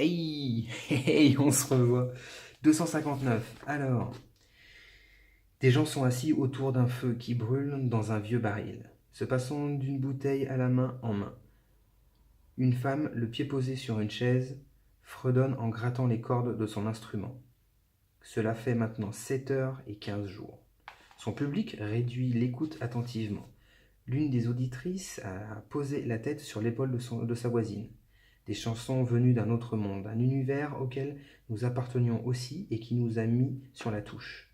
Hey, hey, on se revoit. 259. Alors, des gens sont assis autour d'un feu qui brûle dans un vieux baril, se passant d'une bouteille à la main en main. Une femme, le pied posé sur une chaise, fredonne en grattant les cordes de son instrument. Cela fait maintenant 7h15. Son public réduit l'écoute attentivement. L'une des auditrices a posé la tête sur l'épaule de sa voisine. Des chansons venues d'un autre monde, un univers auquel nous appartenions aussi et qui nous a mis sur la touche.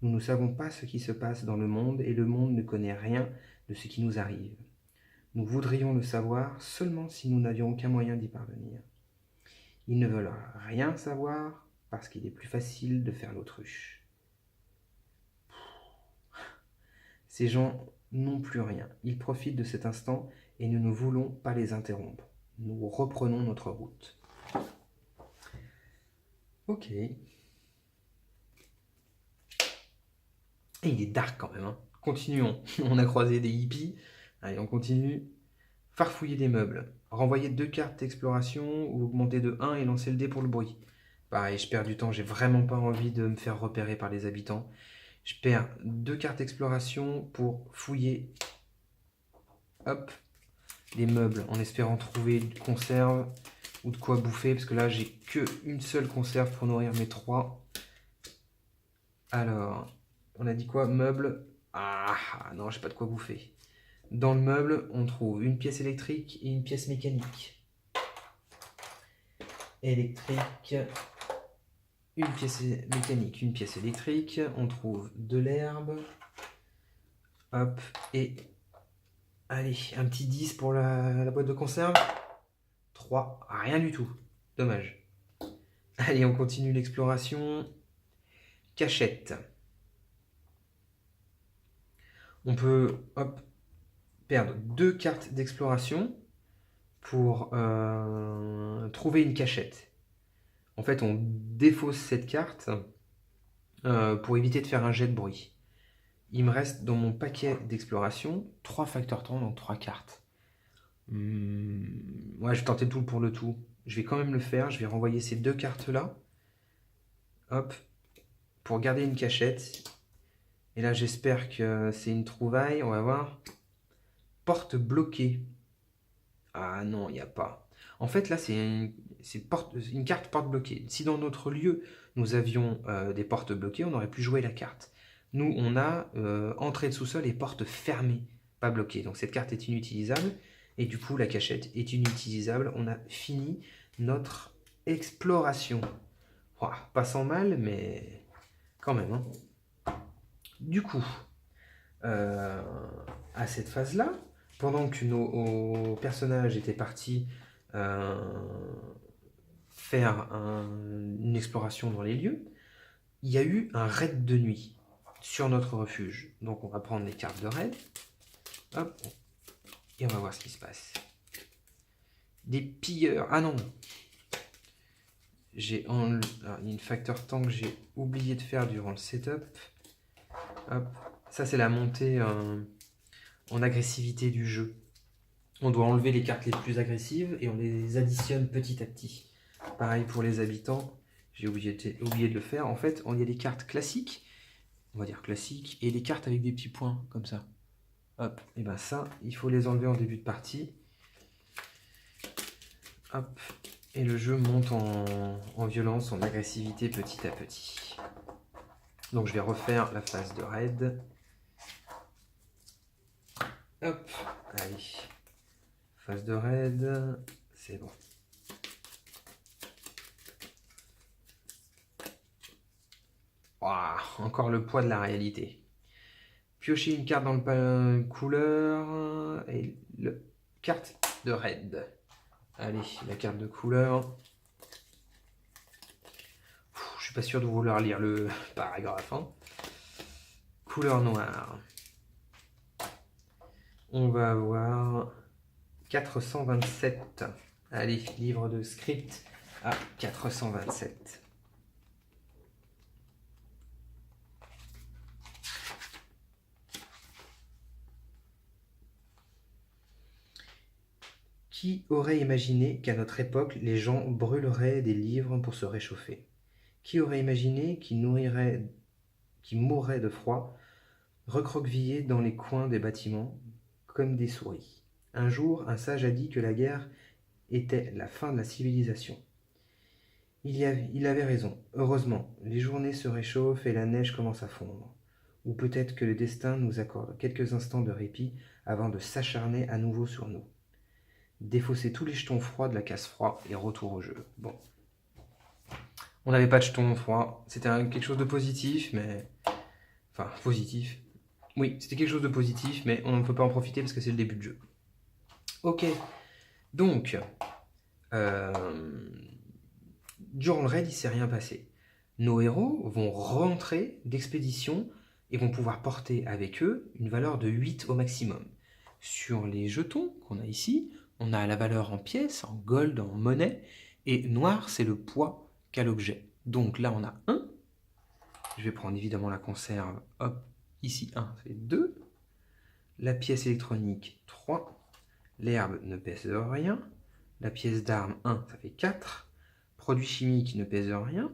Nous ne savons pas ce qui se passe dans le monde et le monde ne connaît rien de ce qui nous arrive. Nous voudrions le savoir seulement si nous n'avions aucun moyen d'y parvenir. Ils ne veulent rien savoir parce qu'il est plus facile de faire l'autruche. Ces gens n'ont plus rien. Ils profitent de cet instant et nous ne voulons pas les interrompre. Nous reprenons notre route. Ok. Et il est dark quand même. Hein. Continuons. On a croisé des hippies. Allez, on continue. Farfouiller des meubles. Renvoyer 2 cartes d'exploration ou augmenter de 1 et lancer le dé pour le bruit. Pareil, je perds du temps. J'ai vraiment pas envie de me faire repérer par les habitants. Je perds 2 cartes d'exploration pour fouiller. Hop. Les meubles en espérant trouver une conserve ou de quoi bouffer parce que là j'ai que une seule conserve pour nourrir mes 3. Alors, on a dit quoi? Meubles. Ah non, j'ai pas de quoi bouffer. Dans le meuble, on trouve une pièce électrique et une pièce mécanique. Électrique, une pièce mécanique, une pièce électrique. On trouve de l'herbe. Hop, et allez, un petit 10 pour la boîte de conserve. 3, rien du tout. Dommage. Allez, on continue l'exploration. Cachette. On peut perdre 2 cartes d'exploration pour trouver une cachette. En fait, on défausse cette carte pour éviter de faire un jet de bruit. Il me reste dans mon paquet d'exploration 3 facteurs temps, donc 3 cartes. Ouais, je vais tenter tout pour le tout. Je vais quand même le faire. Je vais renvoyer ces 2 cartes-là. Hop. Pour garder une cachette. Et là, j'espère que c'est une trouvaille. On va voir. Porte bloquée. Ah non, il n'y a pas. En fait, là, c'est une carte porte bloquée. Si dans notre lieu, nous avions des portes bloquées, on aurait pu jouer la carte. Nous, on a entrée de sous-sol et porte fermée, pas bloquée. Donc cette carte est inutilisable. Et du coup, la cachette est inutilisable. On a fini notre exploration. Ouah, pas sans mal, mais quand même. Hein. Du coup, à cette phase-là, pendant que nos personnages étaient partis faire une exploration dans les lieux, il y a eu un raid de nuit sur notre refuge. Donc on va prendre les cartes de raid. Hop. Et on va voir ce qui se passe. Des pilleurs. Ah non. Il y a une facteur temps que j'ai oublié de faire durant le setup. Hop. Ça c'est la montée en agressivité du jeu. On doit enlever les cartes les plus agressives et on les additionne petit à petit. Pareil pour les habitants, j'ai oublié de le faire. En fait, il y a des cartes classiques, on va dire classiques, et des cartes avec des petits points, comme ça. Hop, et ben ça, il faut les enlever en début de partie. Hop, et le jeu monte en violence, en agressivité petit à petit. Donc je vais refaire la phase de raid. Hop, allez. Phase de raid, c'est bon. Wow, encore le poids de la réalité. Piocher une carte dans le couleur et la carte de raid. Allez, la carte de couleur. Je suis pas sûr de vouloir lire le paragraphe. Hein. Couleur noire. On va avoir 427. Allez, livre de script à 427. Qui aurait imaginé qu'à notre époque, les gens brûleraient des livres pour se réchauffer? Qui aurait imaginé qu'ils mourraient de froid, recroquevillés dans les coins des bâtiments, comme des souris? Un jour, un sage a dit que la guerre était la fin de la civilisation. Il avait raison. Heureusement, les journées se réchauffent et la neige commence à fondre. Ou peut-être que le destin nous accorde quelques instants de répit avant de s'acharner à nouveau sur nous. Défausser tous les jetons froids de la casse froid et retour au jeu. Bon. On n'avait pas de jetons froids. C'était quelque chose de positif, mais... Enfin, positif. Oui, c'était quelque chose de positif, mais on ne peut pas en profiter parce que c'est le début de jeu. Ok. Donc, durant le raid, il ne s'est rien passé. Nos héros vont rentrer d'expédition et vont pouvoir porter avec eux une valeur de 8 au maximum. Sur les jetons qu'on a ici, on a la valeur en pièces, en gold, en monnaie, et noir, c'est le poids qu'a l'objet. Donc là, on a 1. Je vais prendre évidemment la conserve. Hop, ici 1, c'est 2. La pièce électronique, 3. L'herbe ne pèse rien. La pièce d'arme, 1, ça fait 4. Produit chimique ne pèse rien.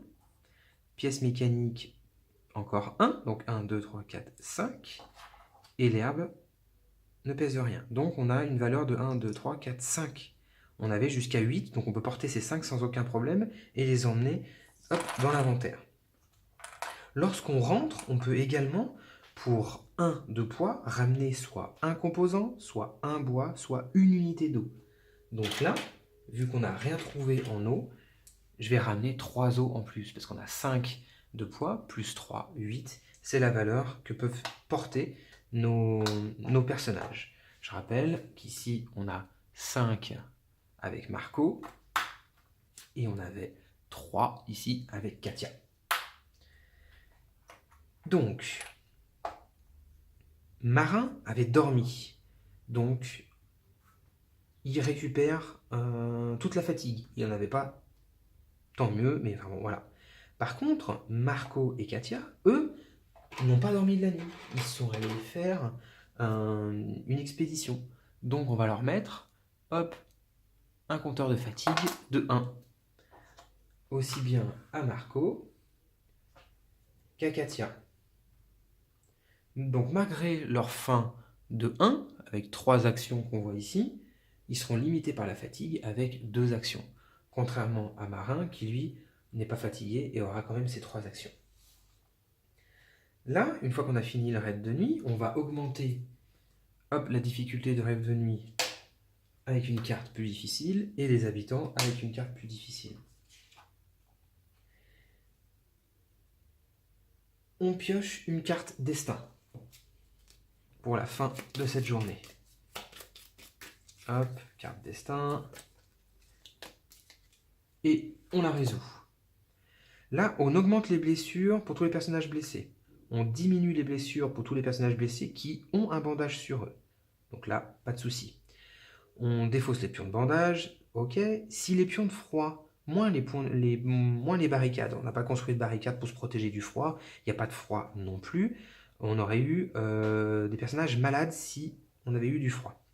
Pièce mécanique, encore 1. Donc 1, 2, 3, 4, 5. Et l'herbe ne pèse rien. Donc on a une valeur de 1, 2, 3, 4, 5. On avait jusqu'à 8, donc on peut porter ces 5 sans aucun problème et les emmener dans l'inventaire. Lorsqu'on rentre, on peut également, pour 1 de poids, ramener soit un composant, soit un bois, soit une unité d'eau. Donc là, vu qu'on n'a rien trouvé en eau, je vais ramener 3 eaux en plus, parce qu'on a 5 de poids, plus 3, 8. C'est la valeur que peuvent porter nos personnages. Je rappelle qu'ici, on a 5 avec Marco, et on avait 3 ici avec Katia. Donc, Marin avait dormi, donc il récupère toute la fatigue. Il n'en avait pas, tant mieux, mais enfin bon, voilà. Par contre, Marco et Katia, eux, n'ont pas dormi de la nuit. Ils sont allés faire une expédition. Donc on va leur mettre, hop, un compteur de fatigue de 1. Aussi bien à Marco qu'à Katia. Donc malgré leur faim de 1, avec 3 actions qu'on voit ici, ils seront limités par la fatigue avec 2 actions. Contrairement à Marin qui lui n'est pas fatigué et aura quand même ses 3 actions. Là, une fois qu'on a fini le raid de nuit, on va augmenter la difficulté de raid de nuit avec une carte plus difficile et les habitants avec une carte plus difficile. On pioche une carte destin pour la fin de cette journée. Hop, carte destin. Et on la résout. Là, on augmente les blessures pour tous les personnages blessés. On diminue les blessures pour tous les personnages blessés qui ont un bandage sur eux. Donc là, pas de souci. On défausse les pions de bandage. Ok. Si les pions de froid, moins les barricades. On n'a pas construit de barricades pour se protéger du froid. Il n'y a pas de froid non plus. On aurait eu des personnages malades si on avait eu du froid.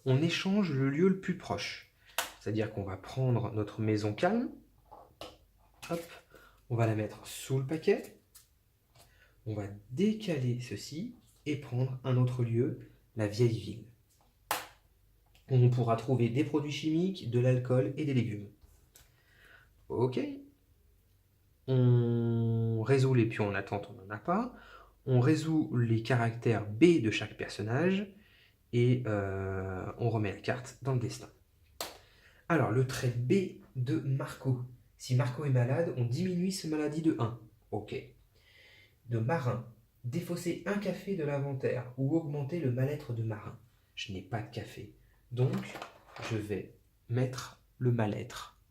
On échange le lieu le plus proche. C'est-à-dire qu'on va prendre notre maison calme. Hop, on va la mettre sous le paquet. On va décaler ceci et prendre un autre lieu, la vieille ville. On pourra trouver des produits chimiques, de l'alcool et des légumes. Ok. On résout les pions en attente, on n'en a pas. On résout les caractères B de chaque personnage et on remet la carte dans le destin. Alors, le trait B de Marco. Si Marco est malade, on diminue sa maladie de 1. Ok. De Marin. Défausser un café de l'inventaire ou augmenter le mal-être de Marin. Je n'ai pas de café. Donc, je vais mettre le mal-être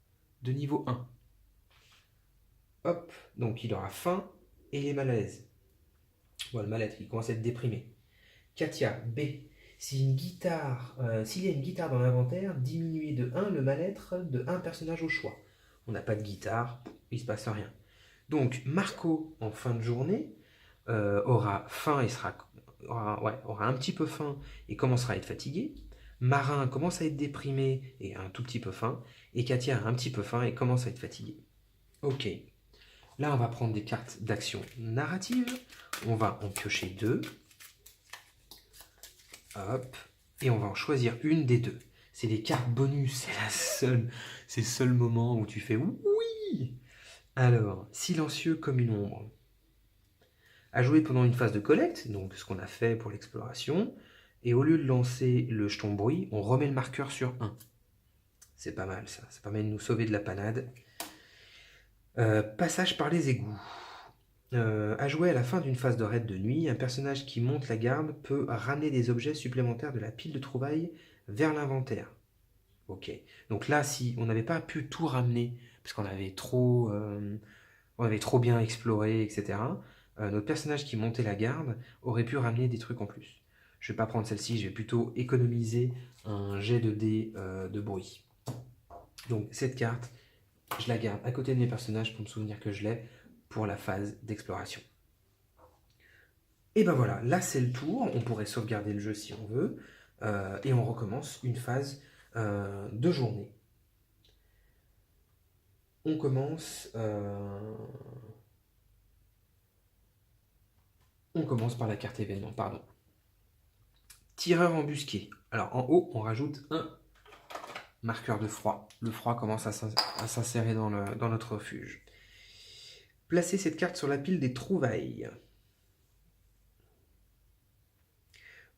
de niveau 1. Hop. Donc, il aura faim et il est mal à l'aise. Bon, le mal-être, il commence à être déprimé. Katia, B. S'il y a une guitare dans l'inventaire, diminuez de 1 le mal-être de 1 personnage au choix. On n'a pas de guitare, il ne se passe rien. Donc Marco, en fin de journée, aura faim et aura un petit peu faim et commencera à être fatigué. Marin commence à être déprimé et a un tout petit peu faim. Et Katia a un petit peu faim et commence à être fatiguée. Ok. Là, on va prendre des cartes d'action narrative. On va en piocher 2. Hop. Et on va en choisir une des 2. C'est les cartes bonus. C'est le seul moment où tu fais oui. Alors, silencieux comme une ombre. À jouer pendant une phase de collecte, donc ce qu'on a fait pour l'exploration. Et au lieu de lancer le jeton bruit, on remet le marqueur sur 1. C'est pas mal ça. Ça permet de nous sauver de la panade. Passage par les égouts. À jouer à la fin d'une phase de raid de nuit, un personnage qui monte la garde peut ramener des objets supplémentaires de la pile de trouvailles vers l'inventaire. Ok. Donc là, si on n'avait pas pu tout ramener, parce qu'on avait trop bien exploré, etc., notre personnage qui montait la garde aurait pu ramener des trucs en plus. Je vais pas prendre celle-ci, je vais plutôt économiser un jet de dés de bruit. Donc cette carte, je la garde à côté de mes personnages pour me souvenir que je l'ai pour la phase d'exploration. Et ben voilà, là c'est le tour, on pourrait sauvegarder le jeu si on veut, et on recommence une phase de journée. On commence par la carte événement, pardon. Tireur embusqué. Alors en haut, on rajoute un marqueur de froid. Le froid commence à s'insérer dans notre refuge. Placez cette carte sur la pile des trouvailles.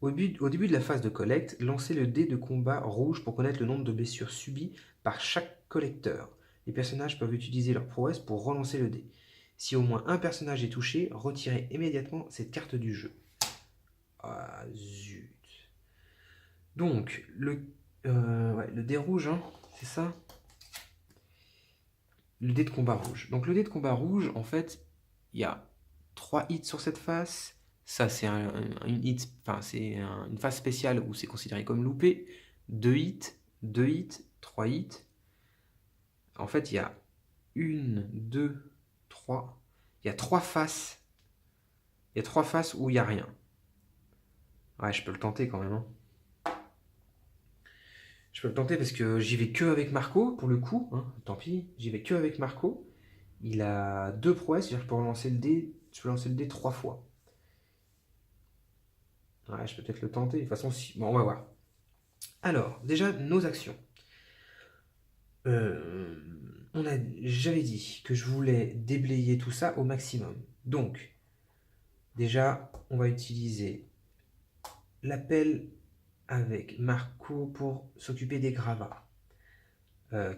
Au début de la phase de collecte, lancez le dé de combat rouge pour connaître le nombre de blessures subies par chaque collecteur. Les personnages peuvent utiliser leur prouesse pour relancer le dé. Si au moins un personnage est touché, retirez immédiatement cette carte du jeu. Ah zut. Donc, le dé rouge, hein, c'est ça? Le dé de combat rouge. Donc le dé de combat rouge, en fait, il y a 3 hits sur cette face. Ça, c'est une phase spéciale où c'est considéré comme loupé. 2 hits, 2 hits, 3 hits. En fait, il y a 1, 2, 3. Il y a 3 faces. Il y a 3 faces où il n'y a rien. Ouais, je peux le tenter quand même. Hein. Je peux le tenter parce que j'y vais que avec Marco, pour le coup. Hein. Tant pis, j'y vais que avec Marco. Il a 2 prouesses, c'est-à-dire que je peux lancer le dé 3 fois. Ouais, je peux peut-être le tenter. De toute façon, bon, on va voir. Alors, déjà, nos actions. J'avais dit que je voulais déblayer tout ça au maximum. Donc, déjà, on va utiliser l'appel avec Marco pour s'occuper des gravats.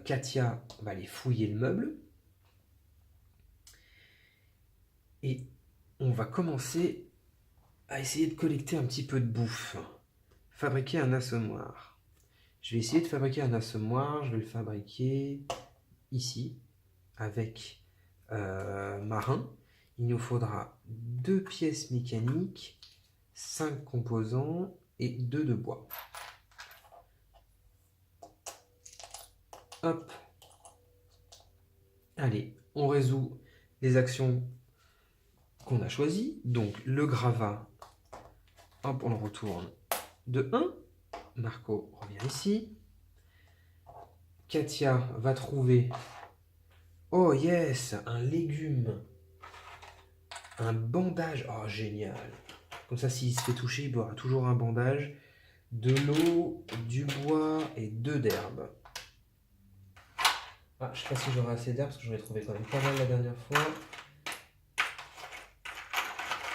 Katia va aller fouiller le meuble. Et on va commencer à essayer de collecter un petit peu de bouffe. Fabriquer un assommoir. Je vais essayer de fabriquer un assommoir. Je vais le fabriquer ici avec Marin. Il nous faudra 2 pièces mécaniques, 5 composants et 2 de bois. Hop. Allez, on résout les actions qu'on a choisies. Donc le gravat, hop, on le retourne de 1. Marco revient ici. Katia va trouver, oh yes, un légume. Un bandage, oh génial. Comme ça, s'il se fait toucher, il aura toujours un bandage. De l'eau, du bois et 2 d'herbe. Ah, je sais pas si j'aurai assez d'herbe parce que j'en ai trouvé quand même pas mal la dernière fois.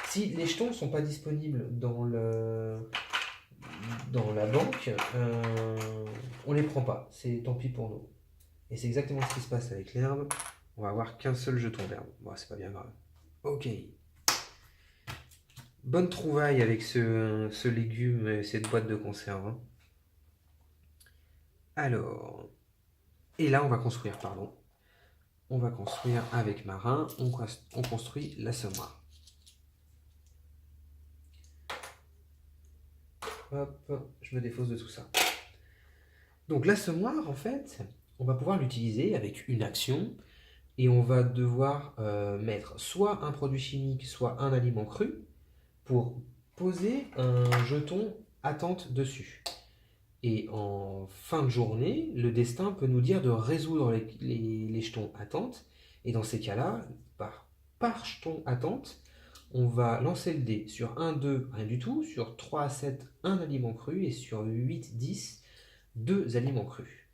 Si les jetons sont pas disponibles dans la banque, on les prend pas. C'est tant pis pour nous. Et c'est exactement ce qui se passe avec l'herbe. On va avoir qu'un seul jeton d'herbe. Bon, c'est pas bien grave. Ok. Bonne trouvaille avec ce légume et cette boîte de conserve. Hein. Alors, et là on va construire, pardon. On va construire avec Marin, on construit l'assommoir. Hop, je me défausse de tout ça. Donc l'assommoir, en fait, on va pouvoir l'utiliser avec une action et on va devoir mettre soit un produit chimique, soit un aliment cru pour poser un jeton attente dessus. Et en fin de journée, le destin peut nous dire de résoudre les jetons attentes. Et dans ces cas-là, par jeton attente, on va lancer le dé sur 1, 2, rien du tout, sur 3 à 7, un aliment cru, et sur 8, 10, 2 aliments crus.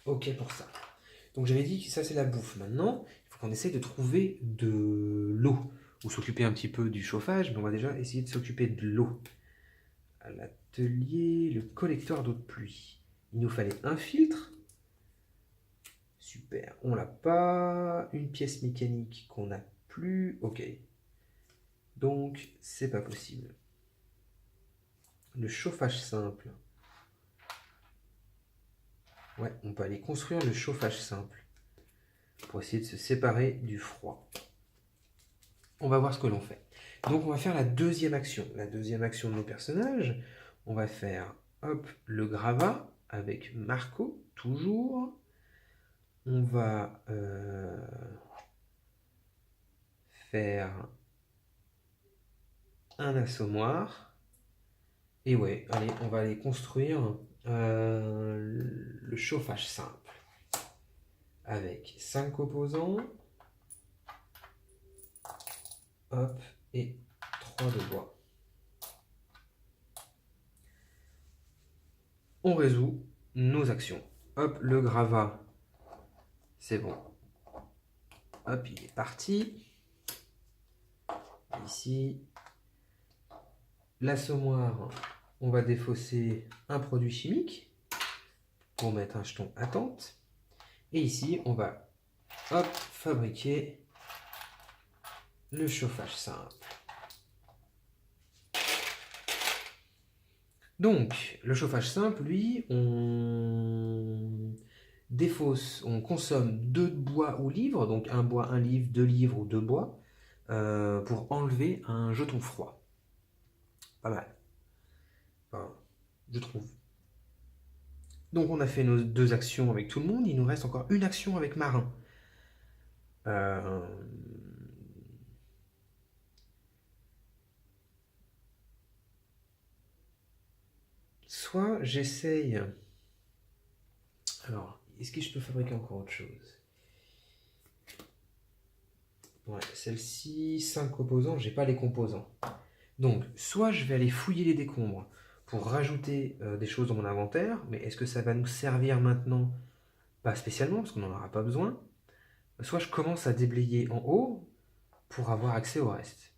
Ok pour ça. Donc j'avais dit que ça c'est la bouffe. Maintenant, il faut qu'on essaye de trouver de l'eau, ou s'occuper un petit peu du chauffage, mais on va déjà essayer de s'occuper de l'eau. À l'atelier, le collecteur d'eau de pluie. Il nous fallait un filtre. Super. On l'a pas. Une pièce mécanique qu'on n'a plus. Ok. Donc, c'est pas possible. Le chauffage simple. Ouais, on peut aller construire le chauffage simple pour essayer de se séparer du froid. On va voir ce que l'on fait. Donc, on va faire la deuxième action. La deuxième action de nos personnages, on va faire, hop, le gravat avec Marco, toujours. On va faire un assommoir. Et ouais, allez, on va aller construire le chauffage simple. Avec 5 composants. Hop, et 3 de bois. On résout nos actions. Hop, le gravat, c'est bon. Hop, il est parti. Ici, l'assommoir, on va défausser un produit chimique pour mettre un jeton attente. Et ici, on va, hop, fabriquer le chauffage simple. Donc, le chauffage simple, lui, on défausse, on consomme 2 bois ou livres, donc un bois, un livre, 2 livres ou 2 bois, pour enlever un jeton froid. Pas mal. Enfin, je trouve. Donc, on a fait nos 2 actions avec tout le monde, il nous reste encore une action avec Marin. Soit j'essaye. Alors, est-ce que je peux fabriquer encore autre chose? Ouais, celle-ci, 5 composants, j'ai pas les composants. Donc, soit je vais aller fouiller les décombres pour rajouter des choses dans mon inventaire, mais est-ce que ça va nous servir maintenant? Pas spécialement, parce qu'on n'en aura pas besoin. Soit je commence à déblayer en haut pour avoir accès au reste.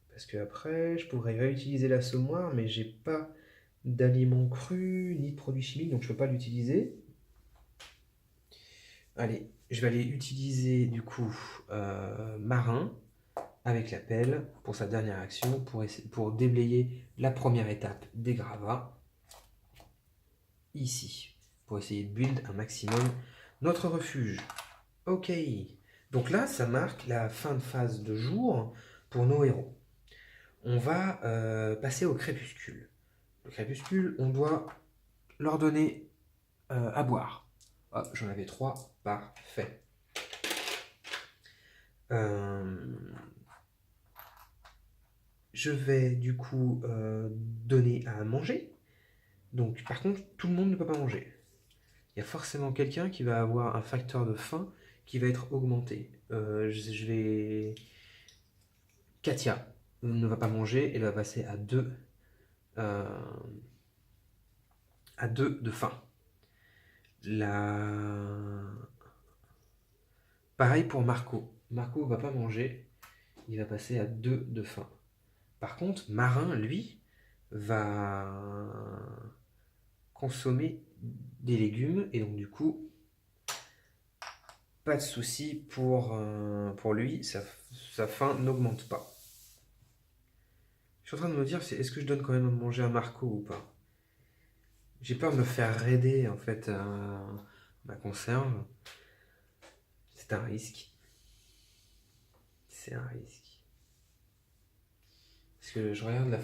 Parce que après, je pourrais réutiliser l'assommoir, mais j'ai pas d'aliments crus ni de produits chimiques, donc je peux pas l'utiliser. Allez, je vais aller utiliser du coup Marin avec la pelle pour sa dernière action, pour déblayer la première étape des gravats, ici, pour essayer de build un maximum notre refuge. Ok, donc là, ça marque la fin de phase de jour pour nos héros. On va passer au crépuscule. Le crépuscule, on doit leur donner à boire. Hop, j'en avais 3, parfait. Je vais du coup donner à manger. Donc par contre, tout le monde ne peut pas manger. Il y a forcément quelqu'un qui va avoir un facteur de faim qui va être augmenté. Je vais... Katia ne va pas manger, elle va passer à 2 de faim. Pareil pour Marco. Marco ne va pas manger, il va passer à 2 de faim. Par contre, Marin, lui, va consommer des légumes, et donc du coup, pas de souci pour lui, sa faim n'augmente pas. Je suis en train de me dire, est-ce que je donne quand même à manger à Marco ou pas? J'ai peur de me faire raider en fait ma conserve. C'est un risque. C'est un risque. Parce que je regarde la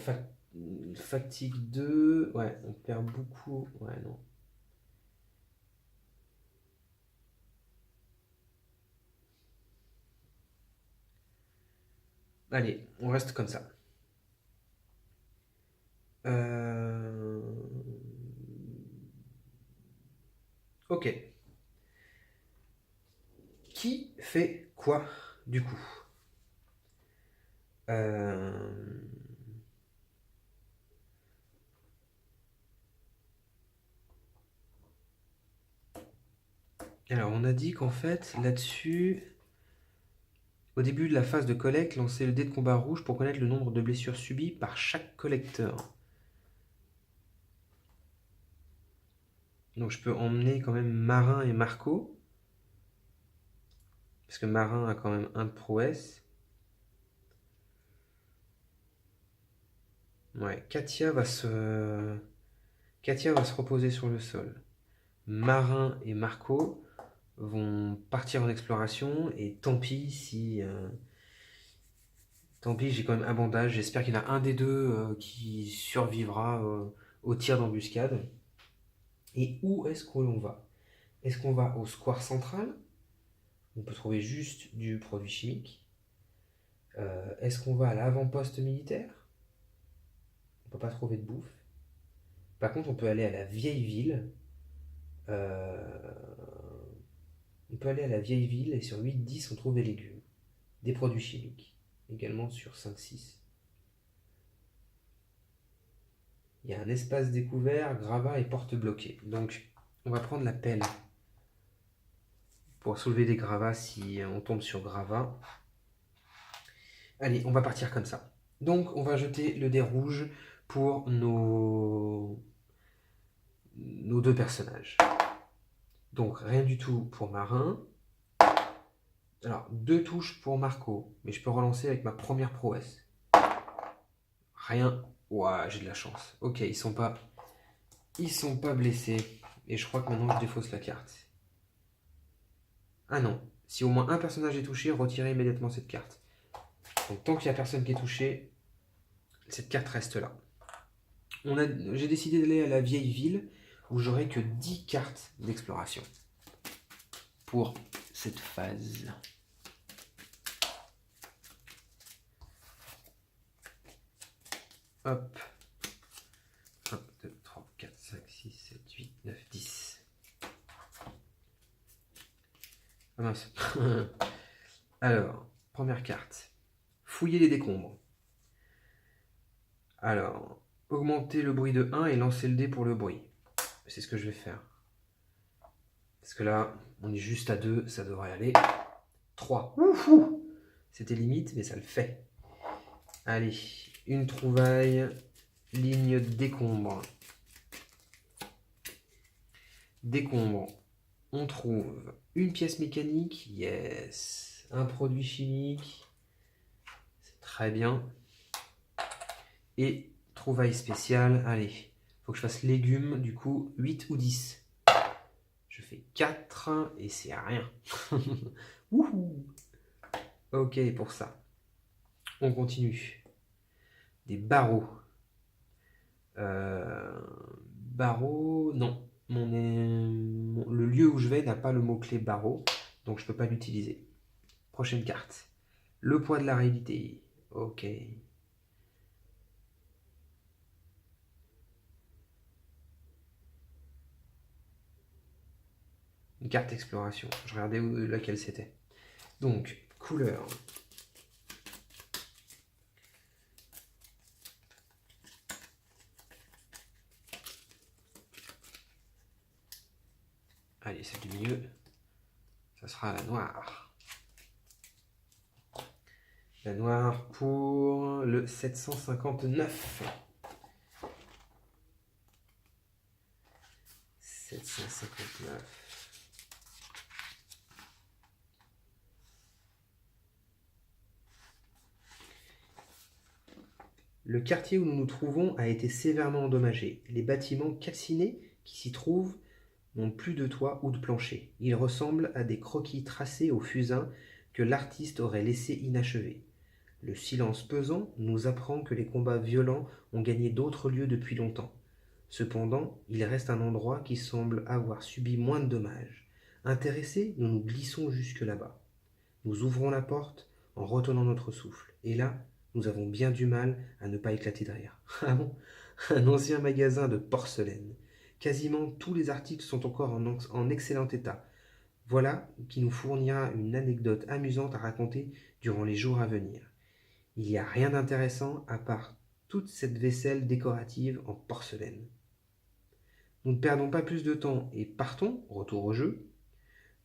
fatigue 2. Ouais, on perd beaucoup. Ouais, non. Allez, on reste comme ça. Ok. Qui fait quoi, du coup? Euh, Alors, on a dit qu'en fait, là-dessus, au début de la phase de collecte, lancez le dé de combat rouge pour connaître le nombre de blessures subies par chaque collecteur. Donc, je peux emmener quand même Marin et Marco, parce que Marin a quand même un de prouesse. Ouais, Katia va se reposer sur le sol. Marin et Marco vont partir en exploration et tant pis si... tant pis, j'ai quand même un bandage. J'espère qu'il y en a un des deux qui survivra au tir d'embuscade. Et où est-ce qu'on va? Est-ce qu'on va au square central? On peut trouver juste du produit chimique. Est-ce qu'on va à l'avant-poste militaire? On peut pas trouver de bouffe. Par contre, on peut aller à la vieille ville. Euh, on peut aller à la vieille ville et sur 8-10, on trouve des légumes. Des produits chimiques. Également sur 5-6. Il y a un espace découvert, gravat et porte bloquée. Donc, on va prendre la pelle pour soulever des gravats si on tombe sur gravat. Allez, on va partir comme ça. Donc, on va jeter le dé rouge pour nos deux personnages. Donc, rien du tout pour Marin. Alors, 2 touches pour Marco, mais je peux relancer avec ma première prouesse. Rien. Ouah, j'ai de la chance. Ok, ils sont pas blessés. Et je crois que maintenant je défausse la carte. Ah non. Si au moins un personnage est touché, retirez immédiatement cette carte. Donc tant qu'il n'y a personne qui est touché, cette carte reste là. J'ai décidé d'aller à la vieille ville où j'aurai que 10 cartes d'exploration pour cette phase. Hop. 1, 2, 3, 4, 5, 6, 7, 8, 9, 10. Ah mince. Alors, première carte. Fouiller les décombres. Alors, augmenter le bruit de 1 et lancer le dé pour le bruit. C'est ce que je vais faire. Parce que là, on est juste à 2, ça devrait aller. 3. Ouhou. C'était limite, mais ça le fait. Allez, une trouvaille, ligne décombre. Décombre. On trouve une pièce mécanique, yes. Un produit chimique, c'est très bien. Et trouvaille spéciale, allez, faut que je fasse légumes, du coup, 8 ou 10. Je fais 4 et c'est rien. Wouhou. Ok pour ça. On continue. Des barreaux. Barreaux, non. Le lieu où je vais n'a pas le mot-clé barreau, donc je ne peux pas l'utiliser. Prochaine carte. Le poids de la réalité. Ok. Une carte exploration. Je regardais laquelle c'était. Donc, couleur. Allez, celle du milieu. Ça sera la noire. La noire pour le 759. 759. Le quartier où nous nous trouvons a été sévèrement endommagé. Les bâtiments calcinés qui s'y trouvent n'ont plus de toit ou de plancher. Ils ressemblent à des croquis tracés au fusain que l'artiste aurait laissés inachevés. Le silence pesant nous apprend que les combats violents ont gagné d'autres lieux depuis longtemps. Cependant, il reste un endroit qui semble avoir subi moins de dommages. Intéressés, nous nous glissons jusque là-bas. Nous ouvrons la porte en retenant notre souffle. Et là, nous avons bien du mal à ne pas éclater de rire. Ah bon? Un ancien magasin de porcelaine. Quasiment tous les articles sont encore en excellent état. Voilà qui nous fournira une anecdote amusante à raconter durant les jours à venir. Il n'y a rien d'intéressant à part toute cette vaisselle décorative en porcelaine. Nous ne perdons pas plus de temps et partons, retour au jeu.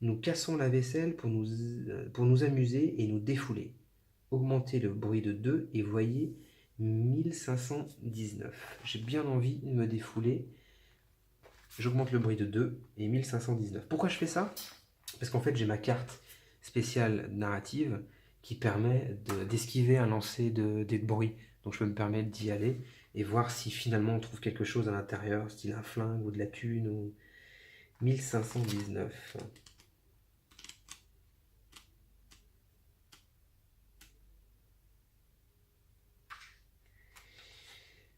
Nous cassons la vaisselle pour nous amuser et nous défouler. Augmentez le bruit de 2 et voyez 1519. J'ai bien envie de me défouler. J'augmente le bruit de 2 et 1519. Pourquoi je fais ça? Parce qu'en fait, j'ai ma carte spéciale narrative qui permet d'esquiver un lancer de bruit. Donc je peux me permettre d'y aller et voir si finalement on trouve quelque chose à l'intérieur, style un flingue ou de la thune ou 1519.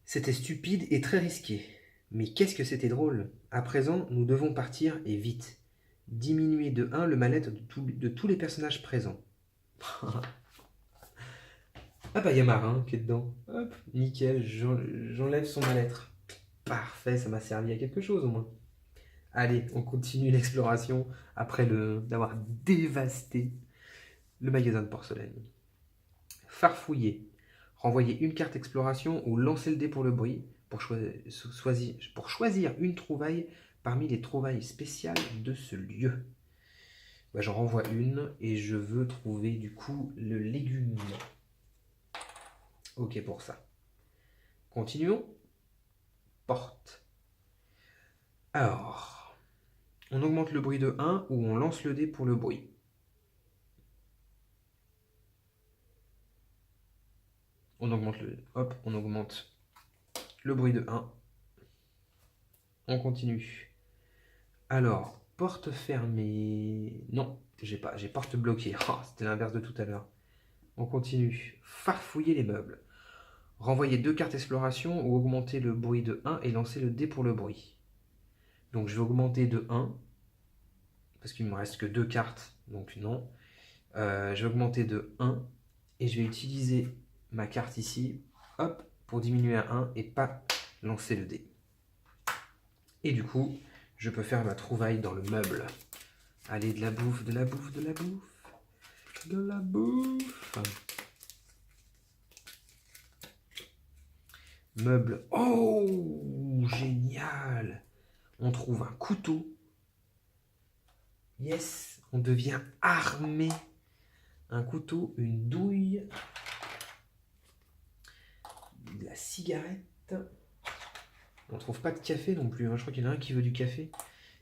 C'était stupide et très risqué. Mais qu'est-ce que c'était drôle! À présent, nous devons partir et vite. Diminuer de 1 le mal-être de tous les personnages présents. Ah bah il y a Marin qui est dedans. Hop, nickel, j'enlève son mal-être. Parfait, ça m'a servi à quelque chose au moins. Allez, on continue l'exploration après d'avoir dévasté le magasin de porcelaine. Farfouiller. Renvoyer une carte exploration ou lancer le dé pour le bruit pour choisir une trouvaille parmi les trouvailles spéciales de ce lieu. Bah, j'en renvoie une et je veux trouver du coup le légume. Ok pour ça. Continuons. Porte. Alors, on augmente le bruit de 1 ou on lance le dé pour le bruit. On augmente le bruit de 1. On continue. Alors, porte fermée. Non, j'ai porte bloquée. Oh, c'était l'inverse de tout à l'heure. On continue. Farfouiller les meubles. Renvoyer 2 cartes exploration ou augmenter le bruit de 1 et lancer le dé pour le bruit. Donc je vais augmenter de 1, parce qu'il ne me reste que 2 cartes, donc non. Je vais augmenter de 1 et je vais utiliser ma carte ici, hop, pour diminuer à 1 et pas lancer le dé. Et du coup, je peux faire ma trouvaille dans le meuble. Allez, de la bouffe, de la bouffe, de la bouffe, de la bouffe. Meuble. Oh, génial! On trouve un couteau. Yes, on devient armé. Un couteau, une douille, de la cigarette. On trouve pas de café non plus, hein. Je crois qu'il y en a un qui veut du café.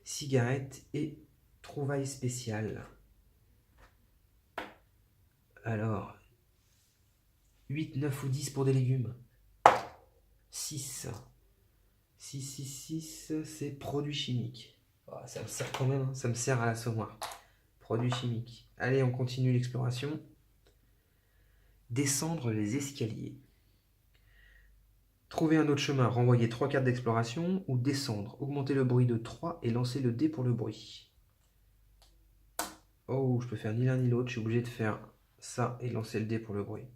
Cigarette et trouvaille spéciale. Alors, 8, 9 ou 10 pour des légumes. 6. 6, c'est produits chimiques. Oh, ça me sert quand même, hein. Ça me sert à l'assommoir. Produits chimiques. Allez, on continue l'exploration. Descendre les escaliers. Trouver un autre chemin, renvoyer 3 cartes d'exploration ou descendre, augmenter le bruit de 3 et lancer le dé pour le bruit. Oh, je peux faire ni l'un ni l'autre, je suis obligé de faire ça et lancer le dé pour le bruit.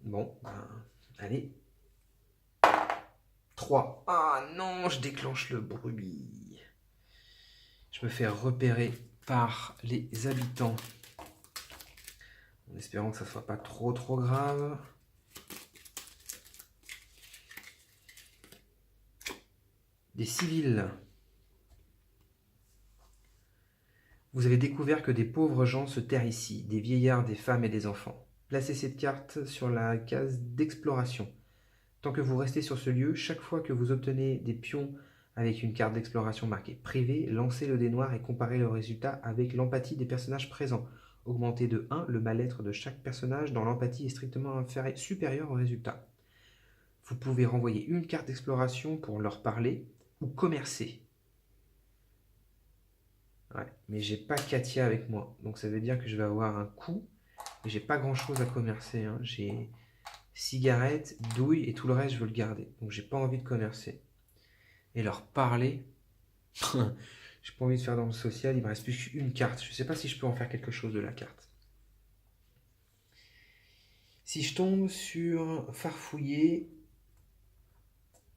Bon, ben, allez. 3. Ah non, je déclenche le bruit. Je me fais repérer par les habitants. En espérant que ça ne soit pas trop grave. Des civils. Vous avez découvert que des pauvres gens se terrent ici, des vieillards, des femmes et des enfants. Placez cette carte sur la case d'exploration. Tant que vous restez sur ce lieu, chaque fois que vous obtenez des pions avec une carte d'exploration marquée privé, lancez le dé noir et comparez le résultat avec l'empathie des personnages présents. Augmentez de 1 le mal-être de chaque personnage dont l'empathie est strictement supérieure au résultat. Vous pouvez renvoyer une carte d'exploration pour leur parler ou commercer. Ouais, mais j'ai pas Katia avec moi, donc ça veut dire que je vais avoir un coup, et j'ai pas grand chose à commercer, hein. J'ai cigarette, douille, et tout le reste je veux le garder, donc j'ai pas envie de commercer. Et leur parler, j'ai pas envie de faire dans le social, il me reste plus qu'une carte, je sais pas si je peux en faire quelque chose de la carte. Si je tombe sur farfouiller,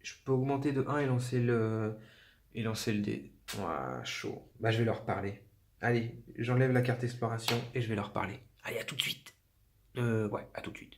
je peux augmenter de 1 et lancer le dé. Ouah, chaud. Bah, je vais leur parler. Allez, j'enlève la carte exploration et je vais leur parler. Allez, à tout de suite. Ouais, à tout de suite.